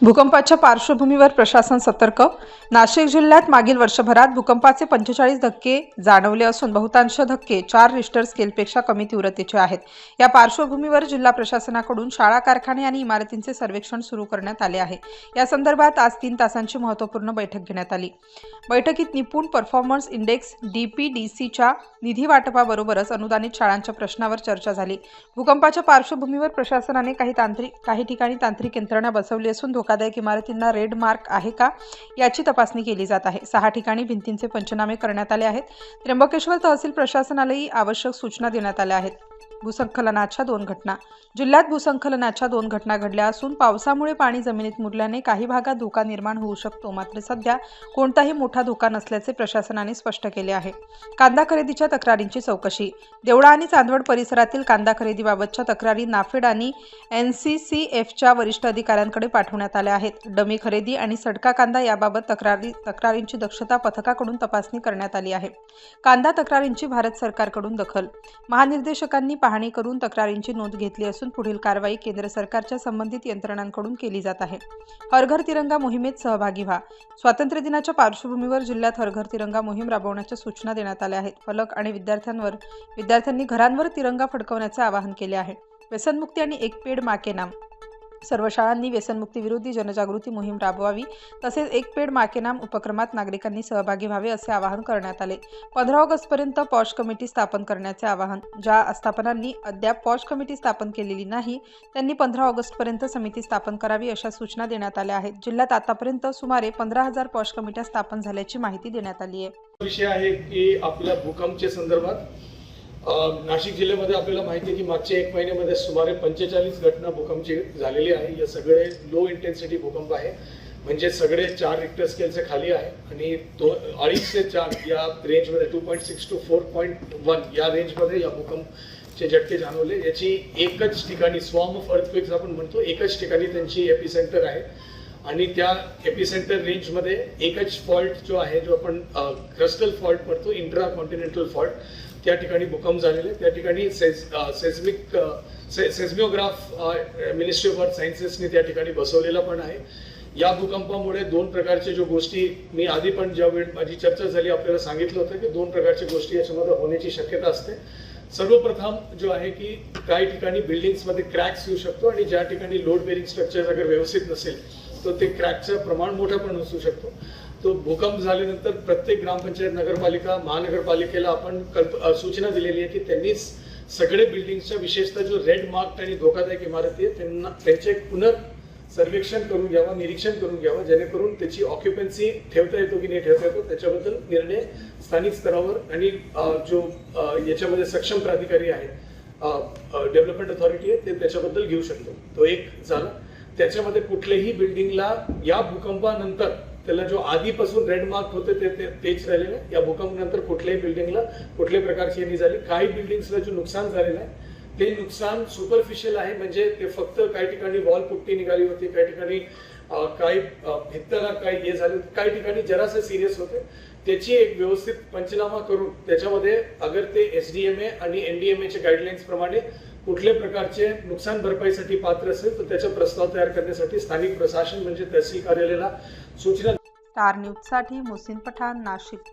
भूकंपाच्या पार्श्वभूमीवर प्रशासन सतर्क. नाशिक जिल्ह्यात मागील वर्षभरात भूकंपाचे 45 धक्के जाणवले असून बहुतांश धक्के 4 रिश्टर स्केलपेक्षा कमी तीव्रतेचे आहेत. या पार्श्वभूमीवर जिल्हा प्रशासनाकडून शाळा, कारखाने आणि इमारतींचे सर्वेक्षण सुरू करण्यात आले आहे. या संदर्भात आज 3 तासांची महत्त्वपूर्ण बैठक घेण्यात आली. बैठकीत निपुण परफॉर्मन्स इंडेक्स DPDCच्या निधी वाटपाबरोबरच अनुदानित शाळांच्या प्रश्नावर चर्चा झाली. भूकंपाच्या पार्श्वभूमीवर प्रशासनाने काही ठिकाणी तांत्रिक यंत्रणा बसवली असून धोकादायक इमारतींना रेड मार्क आहे का याची तपासणी केली जात आहे. 6 ठिकाणी भिंतींचे पंचनामे करण्यात आले आहेत. त्र्यंबकेश्वर तहसील प्रशासनालाही आवश्यक सूचना देण्यात आल्या आहेत. भूस्खलनाच्या 2 घटना. जिल्ह्यात भूस्खलनाच्या 2 घटना घडल्या असून पावसामुळे पाणी जमिनीत मुरल्याने काही भागात धोका निर्माण होऊ शकतो. मात्र सध्या कोणताही मोठा धोका नसल्याचे प्रशासनाने स्पष्ट केले आहे. कांदा खरेदीच्या तक्रारींची चौकशी. देवळा आणि चांदवड परिसरातील कांदा खरेदीबाबतच्या तक्रारी नाफेड आणि NCCFच्या वरिष्ठ अधिकाऱ्यांकडे पाठवण्यात आल्या आहेत. डमी खरेदी आणि सडका कांदा याबाबत तक्रारींची दक्षता पथकाकडून तपासणी करण्यात आली आहे. कांदा तक्रारींची भारत सरकारकडून दखल. महानिर्देशकांनी पाहणी करून तक्रारींची नोंद घेतली असून पुढील कारवाई केंद्र सरकारच्या संबंधित यंत्रणांकडून केली जात आहे. हर घर तिरंगा मोहिमेत सहभागी व्हा. स्वातंत्र्य दिनाच्या पार्श्वभूमीवर जिल्ह्यात हर घर तिरंगा मोहीम राबवण्याच्या सूचना देण्यात आल्या आहेत. फलक आणि विद्यार्थ्यांनी घरांवर तिरंगा फडकवण्याचे आवाहन केले आहे. व्यसनमुक्ती आणि एक पेड माँ के नाम. सर्व शाळांनी व्यसनमुक्ती विरोधी जनजागृती मोहीम राबवावी. तसेच एक पेड माँ के नाम उपक्रमात नागरिकांनी सहभागी व्हावे असे आवाहन करण्यात आले. 15 ऑगस्टपर्यंत पॉश कमिटी स्थापन करण्याचे आवाहन. ज्या आस्थापनांनी अद्याप पॉश कमिटी स्थापन केलेली नाही त्यांनी 15 ऑगस्टपर्यंत समिती स्थापन करावी अशा सूचना देण्यात आल्या आहेत. जिल्ह्यात आतापर्यंत सुमारे 15,000 पॉश कमिट्या स्थापन झाल्याची माहिती देण्यात आली आहे. विषय आहे की आपल्या भूकंपाच्या संदर्भात नाशिक जिल्ह्यामध्ये आपल्याला माहिती आहे की मागच्या 1 महिन्यामध्ये सुमारे 45 घटना भूकंपाची झालेली आहे. या सगळे लो इंटेन्सिटी भूकंप आहे, म्हणजे सगळे 4 रिक्टर स्केलचे खाली आहे आणि 2.5 ते 4 या रेंजमध्ये 2.6 to 4.1 या रेंजमध्ये या भूकंपचे झटके जाणवले. याची एकच ठिकाणी स्वॉर्म ऑफ अर्थक्वेक्स आपण म्हणतो, एकच ठिकाणी त्यांची एपिसेंटर आहे आणि त्या एपिसेंटर रेंजमध्ये एकच फॉल्ट जो आहे, जो आपण क्रस्टल फॉल्ट म्हणतो, इंट्रा कॉन्टिनेंटल फॉल्ट, त्या ठिकाणी भूकंप झालेले. त्या ठिकाणी सेस्मिओग्राफ मिनिस्ट्री ऑफ अर्थ सायन्सेसने त्या ठिकाणी बसवलेला पण आहे. या भूकंपामुळे 2 प्रकारच्या जो गोष्टी मी आधी पण ज्या वेळ माझी चर्चा झाली आपल्याला सांगितलं होतं की 2 प्रकारच्या गोष्टी याच्यामध्ये होण्याची शक्यता असते. सर्वप्रथम जो आहे की काही ठिकाणी बिल्डिंग्समध्ये क्रॅक्स येऊ शकतो आणि ज्या ठिकाणी लोड बेरिंग स्ट्रक्चर अगर व्यवस्थित नसेल तर ते क्रॅकचं प्रमाण मोठं पण असू शकतो. तो भूकंप झाल्यानंतर प्रत्येक ग्रामपंचायत, नगरपालिका, महानगरपालिकेला आपण सूचना दिलेली आहे की त्यांनी सगळे बिल्डिंगच्या विशेषतः जो रेड मार्क आणि धोकादायक इमारती आहेत त्यांचे सर्वेक्षण करून घ्यावा, निरीक्षण करून घ्यावं, जेणेकरून त्याची ऑक्युपन्सी ठेवता येतो की नाही ठेवता येतो त्याच्याबद्दल निर्णय स्थानिक स्तरावर आणि जो याच्यामध्ये सक्षम प्राधिकारी आहे, डेव्हलपमेंट अथॉरिटी आहे, ते त्याच्याबद्दल घेऊ शकतो. तो एक झाला. त्याच्यामध्ये कुठल्याही बिल्डिंगला या भूकंपानंतर त्याला जो आधीपासून रेड मार्क होते तेच राहिलेलं आहे. या भूकंपानंतर कुठल्याही बिल्डिंगला कुठल्याही प्रकारची हानी झाली. काही बिल्डिंग्सला जो नुकसान झालेलं आहे ते नुकसान सुपरफिशियल आहे, म्हणजे ते फक्त काही ठिकाणी वॉल पुट्टी निघाली होती, काही ठिकाणी काही भिंतला काही हे झाले, काही ठिकाणी जरासे सिरियस होते. त्याची एक व्यवस्थित पंचनामा करून त्याच्यामध्ये अगर ते SDMA आणि NDMAच्या गाईडलाईन्स प्रमाणे कुठल्या प्रकारचे नुकसान भरपाईसाठी पात्र असेल तर त्याचा प्रस्ताव तयार करण्यासाठी स्थानिक प्रशासन म्हणजे तहसील कार्यालयाला सूचना. स्टार न्यूजसाठी मोहसिन पठाण, नाशिक.